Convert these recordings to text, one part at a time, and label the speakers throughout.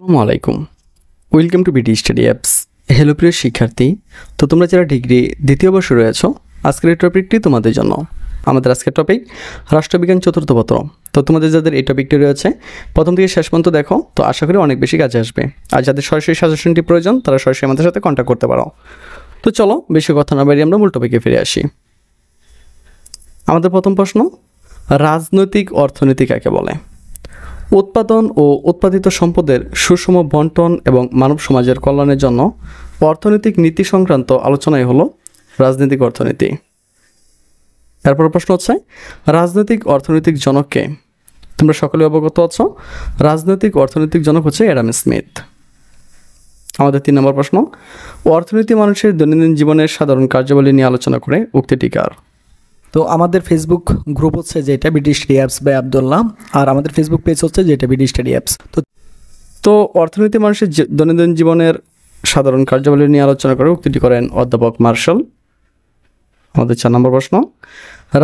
Speaker 1: আসসালামু আলাইকুম, welcome to BD study apps. Hello প্রিয় শিক্ষার্থী, তো তোমরা যারা ডিগ্রি দ্বিতীয় বর্ষে রয়েছো, আজকের এই টপিকটি তোমাদের জন্য। আমাদের আজকের টপিক রাষ্ট্রবিজ্ঞান চতুর্থ পত্র। তো তোমাদের যাদের এই টপিকটি রয়েছে প্রথম থেকে শেষ পর্যন্ত দেখো, তো আশা করি অনেক বেশি কাজে আসবে। আর যাদের সরাসরি সাজেশনটি প্রয়োজন তারা সরাসরি আমাদের সাথে কন্ট্যাক্ট করতে পারো। তো চলো বেশি কথা না বাড়িয়ে আমরা মূল টপিকে ফিরে আসি। আমাদের প্রথম প্রশ্ন, রাজনৈতিক অর্থনীতি কাকে বলে? উৎপাদন ও উৎপাদিত সম্পদের সুষম বন্টন এবং মানব সমাজের কল্যাণের জন্য অর্থনৈতিক নীতি সংক্রান্ত আলোচনাই হলো রাজনৈতিক অর্থনীতি। তারপর প্রশ্ন হচ্ছে, রাজনৈতিক অর্থনৈতিক জনককে? তোমরা সকলে অবগত আছো, রাজনৈতিক অর্থনৈতিক জনক হচ্ছে অ্যাডাম স্মিথ। আমাদের 3 নম্বর প্রশ্ন, অর্থনীতি মানুষের দৈনন্দিন জীবনের সাধারণ কার্যাবলী নিয়ে আলোচনা করে উক্তিটি কার?
Speaker 2: তো আমাদের ফেসবুক গ্রুপ হচ্ছে যেটা BD study apps by Abdullah, আর আমাদের ফেসবুক পেজ হচ্ছে যেটা বিডি স্টাডি অ্যাপস।
Speaker 1: তো অর্থনীতি মানুষের দৈনন্দিন জীবনের সাধারণ কার্যাবলী নিয়ে আলোচনা করে উক্তিটি করেন অধ্যাপক মার্শাল। আমাদের 4 নম্বর প্রশ্ন,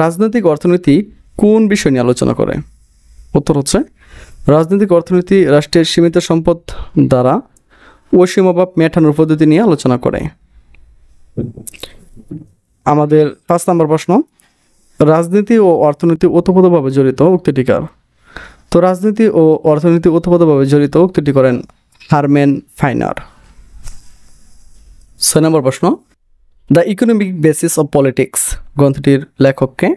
Speaker 1: রাজনৈতিক অর্থনীতি কোন বিষয় নিয়ে আলোচনা করে? উত্তর হচ্ছে, রাজনৈতিক অর্থনীতি রাষ্ট্রের সীমিত সম্পদ দ্বারা অসীম অভাব মেটানোর পদ্ধতি নিয়ে আলোচনা করে। আমাদের 5 নম্বর প্রশ্ন, রাজনীতি ও অর্থনীতি ওতপ্রোতভাবে জড়িত উক্তিটি কার? তো রাজনীতি ও অর্থনীতি ওতপ্রোতভাবে জড়িত উক্তিটি করেন হারম্যান ফাইনার। 6 নম্বর প্রশ্ন, the economic basis of politics গ্রন্থটির লেখককে?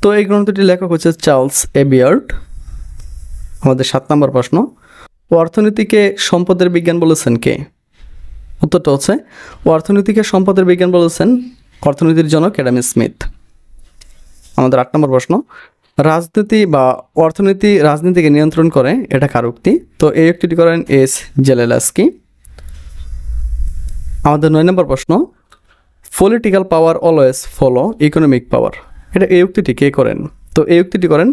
Speaker 1: তো এই গ্রন্থটির লেখক হচ্ছে চার্লস এবিয়ার্ড। আমাদের 7 নম্বর প্রশ্ন, অর্থনীতিকে সম্পদের বিজ্ঞান বলেছেন কে? উত্তরটা হচ্ছে, অর্থনীতিকে সম্পদের বিজ্ঞান বলেছেন অর্থনীতির জনক অ্যাডাম স্মিথ। আমাদের 8 নম্বর প্রশ্ন, রাজনীতি বা অর্থনীতি রাজনীতিকে নিয়ন্ত্রণ করে, এটা কার উক্তি? তো এই উক্তিটি করেন এস জেলেনস্কি। আমাদের 9 নম্বর প্রশ্ন, পলিটিক্যাল পাওয়ার অলওয়েজ ফলো ইকোনমিক পাওয়ার, এটা এই উক্তিটি কে করেন? তো এই উক্তিটি করেন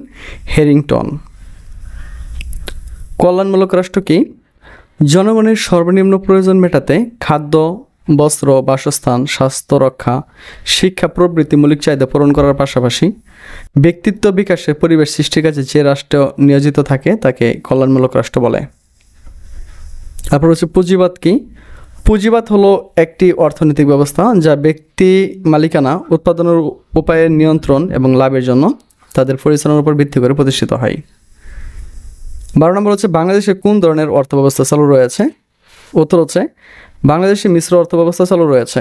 Speaker 1: হ্যারিংটন। কল্যাণমূলক রাষ্ট্র কি? জনগণের সর্বনিম্ন প্রয়োজন মেটাতে খাদ্য, বস্ত্র, বাসস্থান, স্বাস্থ্য রক্ষা, শিক্ষা প্রভৃতি মৌলিক চাহিদা পূরণ করার পাশাপাশি ব্যক্তিত্ব বিকাশে পরিবেশ সৃষ্টির কাজে যে রাষ্ট্র নিয়োজিত থাকে তাকে কল্যাণমূলক রাষ্ট্র বলে। তারপর হচ্ছে পুঁজিবাদ কি? পুঁজিবাদ হলো একটি অর্থনৈতিক ব্যবস্থা যা ব্যক্তি মালিকানা, উৎপাদনের উপায়ের নিয়ন্ত্রণ এবং লাভের জন্য তাদের পরিচালনার উপর ভিত্তি করে প্রতিষ্ঠিত হয়। 12 নম্বর হচ্ছে, বাংলাদেশে কোন ধরনের অর্থ ব্যবস্থা চালু রয়েছে? উত্তর হচ্ছে, বাংলাদেশে মিশ্র অর্থ ব্যবস্থা চালু রয়েছে।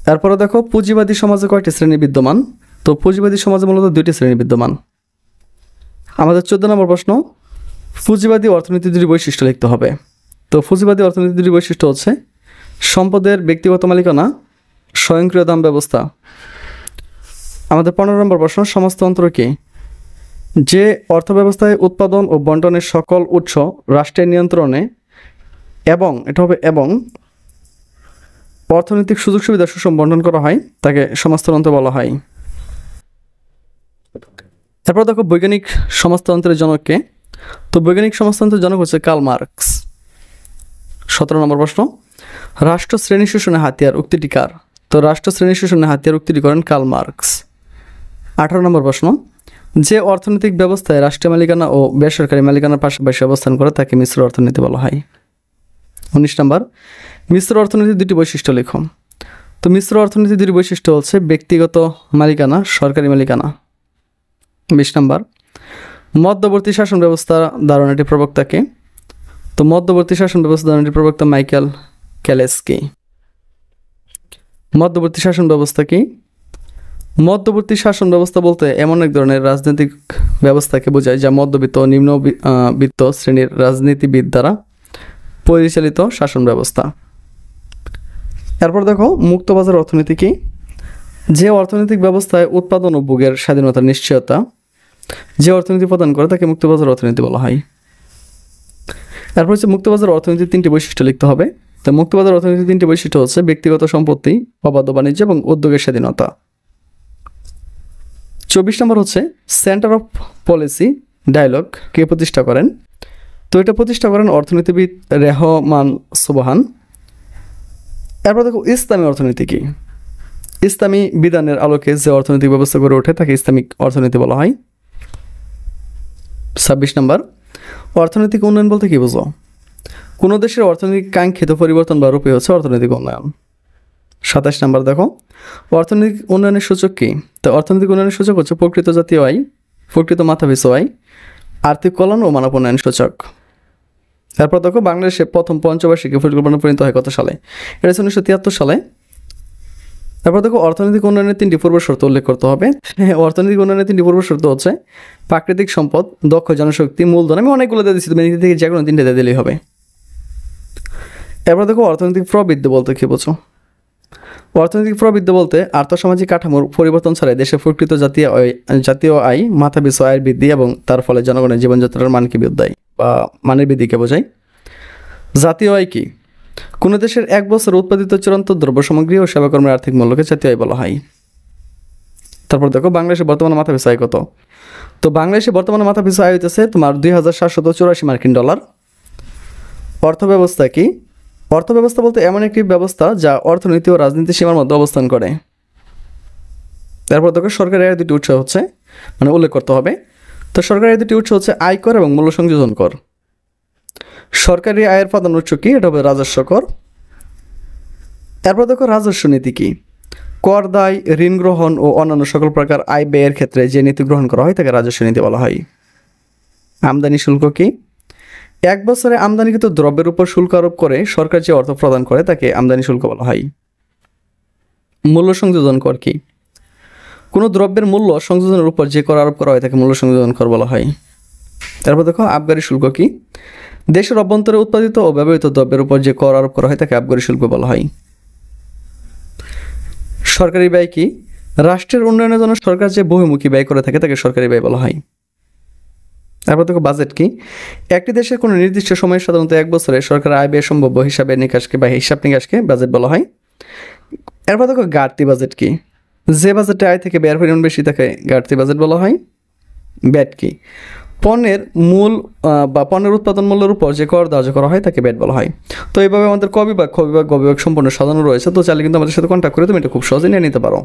Speaker 1: তারপরে দেখো, পুঁজিবাদী সমাজে কয়টি শ্রেণী বিদ্যমান? তো পুঁজিবাদী সমাজে মূলত 2টি শ্রেণী বিদ্যমান। আমাদের 14 নম্বর প্রশ্ন, পুঁজিবাদী অর্থনীতির 2টি বৈশিষ্ট্য লিখতে হবে। তো পুঁজিবাদী অর্থনীতির 2টি বৈশিষ্ট্য হচ্ছে সম্পদের ব্যক্তিগত মালিকানা, স্বয়ংক্রিয় দাম ব্যবস্থা। আমাদের 15 নম্বর প্রশ্ন, সমাজতন্ত্র কি? যে অর্থব্যবস্থায় উৎপাদন ও বন্টনের সকল উৎস রাষ্ট্রের নিয়ন্ত্রণে এবং এটা হবে এবং অর্থনৈতিক সুযোগ সুবিধা সুষম বন্টন করা হয় তাকে সমাজতন্ত্র বলা হয়। তারপর দেখো, বৈজ্ঞানিক সমাজতন্ত্রের জনককে? তো বৈজ্ঞানিক সমাজতন্ত্রের জনক হচ্ছে কার্ল মার্কস। 17 নম্বর প্রশ্ন, রাষ্ট্র শ্রেণী শোষণে হাতিয়ার উক্তিটি কার? তো রাষ্ট্র শ্রেণী শোষণে হাতিয়ার উক্তিটি করেন কার্ল মার্কস। 18 নম্বর প্রশ্ন, যে অর্থনৈতিক ব্যবস্থায় রাষ্ট্রীয় মালিকানা ও বেসরকারি মালিকানার পাশাপাশি অবস্থান করে তাকে মিশ্র অর্থনীতি বলা হয়। 19 নম্বর, মিশ্র অর্থনীতির 2টি বৈশিষ্ট্য লেখো। তো মিশ্র অর্থনীতির 2টি বৈশিষ্ট্য হচ্ছে ব্যক্তিগত মালিকানা, সরকারি মালিকানা। 20 নম্বর, মধ্যবর্তী শাসন ব্যবস্থা ধারণাটির প্রবক্তাকে? তো মধ্যবর্তী শাসন ব্যবস্থা ধারণাটির প্রবক্তা মাইকেল ক্যালেস্কি। মধ্যবর্তী শাসন ব্যবস্থা কি? মধ্যবর্তী শাসন ব্যবস্থা বলতে এমন এক ধরনের রাজনৈতিক ব্যবস্থাকে বোঝায় যা মধ্যবিত্ত ও নিম্নবিত্ত শ্রেণীর রাজনীতিবিদ দ্বারা পরিচালিত শাসন ব্যবস্থা। এরপর দেখো, মুক্তবাজার অর্থনীতি কি? যে অর্থনৈতিক ব্যবস্থায় উৎপাদন ও ভোগের স্বাধীনতার নিশ্চয়তা যে অর্থনীতি প্রদান করে তাকে মুক্তবাজার অর্থনীতি বলা হয়। তারপর হচ্ছে, মুক্তবাজার অর্থনীতির 3টি বৈশিষ্ট্য লিখতে হবে। তো মুক্তবাজার অর্থনীতির 3টি বৈশিষ্ট্য হচ্ছে ব্যক্তিগত সম্পত্তি, অবাধ বাণিজ্য এবং উদ্যোগের স্বাধীনতা। 24 নম্বর হচ্ছে, সেন্টার অফ পলিসি ডায়ালগ কে প্রতিষ্ঠা করেন? তো এটা প্রতিষ্ঠা করেন অর্থনীতিবিদ রেহমান সুবহান। এরপর দেখো, ইসলামী অর্থনীতি কি? ইসলামী বিধানের আলোকে যে অর্থনৈতিক ব্যবস্থা গড়ে ওঠে তাকে ইসলামিক অর্থনীতি বলা হয়। 26 নম্বর, অর্থনৈতিক উন্নয়ন বলতে কী বোঝো? কোনো দেশের অর্থনৈতিক কাঙ্ক্ষিত পরিবর্তন বা রূপে হচ্ছে অর্থনৈতিক উন্নয়ন। 27 নম্বর দেখো, অর্থনৈতিক উন্নয়নের সূচক কী? তো অর্থনৈতিক উন্নয়নের সূচক হচ্ছে প্রকৃত জাতীয় আয়, প্রকৃত মাথাপিছু আয়, আর্থিক কল্যাণ ও মানব উন্নয়ন সূচক। তারপর দেখো, বাংলাদেশে প্রথম পঞ্চবার্ষিকী পরিকল্পনা প্রণীত হয় কত সালে? এটা হচ্ছে 1973 সালে। তারপর দেখো, অর্থনৈতিক উন্নয়নের 3টি পূর্ব শর্ত উল্লেখ করতে হবে। অর্থনৈতিক উন্নয়নের 3টি পূর্ব শর্ত হচ্ছে প্রাকৃতিক সম্পদ, দক্ষ জনশক্তি, মূলধন। আমি অনেকগুলো দিয়ে দিচ্ছি, তুমি এদিক থেকে যে কোনো 3টে দিয়ে দিলেই হবে। এরপর দেখো, অর্থনৈতিক প্রবৃদ্ধি বলতে কী বোঝো? অর্থনৈতিক প্রবৃদ্ধি বলতে আর্থসামাজিক কাঠামোর পরিবর্তন ছাড়াই দেশের প্রকৃত জাতীয় আয়, মাথাপিছু আয়ের বৃদ্ধি এবং তার ফলে জনগণের জীবনযাত্রার মানকে বৃদ্ধি বা মানের বৃদ্ধিকে বোঝায়। জাতীয় আয় কি? কোনো দেশের এক বছর উৎপাদিত চূড়ান্ত দ্রব্য সামগ্রী ও সেবাকর্মের আর্থিক মূল্যকে জাতীয় আয় বলা হয়। তারপর দেখো, বাংলাদেশের বর্তমানে মাথাপিছু আয় কত? তো বাংলাদেশে বর্তমানে মাথাপিছু আয় হইতেছে তোমার $2,784 মার্কিন ডলার। অর্থব্যবস্থা কি? অর্থব্যবস্থা বলতে এমন একটি ব্যবস্থা যা অর্থনীতি ও রাজনীতি সীমার মধ্যে অবস্থান করে। তারপর দেখো, সরকারি আয়ের 2টি উৎস হচ্ছে উল্লেখ করতে হবে। তো সরকারি আয়ের 2টি উৎস হচ্ছে আয়কর এবং মূল্য সংযোজন কর। সরকারি আয়ের প্রধান উৎস কি? এটা হবে রাজস্ব কর। তারপর দেখো, রাজস্ব নীতি কি? কর দায়, ঋণ গ্রহণ ও অন্যান্য সকল প্রকার আয় ব্যয়ের ক্ষেত্রে যে নীতি গ্রহণ করা হয় তাকে রাজস্ব নীতি বলা হয়। আমদানি শুল্ক কি? এক বছরে আমদানিকৃত দ্রব্যের উপর শুল্ক আরোপ করে সরকার যে অর্থ প্রদান করে তাকে আমদানি শুল্ক বলা হয়। মূল্য সংযোজন কর কি? কোনো দ্রব্যের মূল্য সংযোজনের উপর যে কর আরোপ করা হয় তাকে মূল্য সংযোজন কর বলা হয়। তারপর দেখো, আবগারি শুল্ক কি? দেশের অভ্যন্তরে উৎপাদিত ও ব্যবহৃত দ্রব্যের উপর যে কর আরোপ করা হয় তাকে আবগারি শুল্ক বলা হয়। সরকারি ব্যয় কি? রাষ্ট্রের উন্নয়নের জন্য সরকার যে বহুমুখী ব্যয় করে থাকে তাকে সরকারি ব্যয় বলা হয়। তারপর দেখো, বাজেট কি? একটি দেশের কোনো নির্দিষ্ট সময়ে সাধারণত এক বছরে সরকারের আয় ব্যয় সম্ভাব্য হিসাব নিকাশকে বাজেট বলা হয়। এরপর দেখো, ঘাটতি বাজেট কি? যে বাজেটে আয় থেকে ব্যয়ের পরিমাণ বেশি থাকে ঘাটতি বাজেট বলা হয়। ব্যাট কি? পণ্যের মূল বা পণ্যের উৎপাদন মূল্যের উপর যে কর ধার্য করা হয় তাকে ব্যাট বলা হয়। তো এইভাবে আমাদের ক বিভাগ, খ বিভাগ, গ বিভাগ সম্পূর্ণ সাজানো রয়েছে। তো চাইলে কিন্তু আমাদের সাথে কন্ট্যাক্ট করে তুমি এটা খুব সহজে নিয়ে নিতে পারো।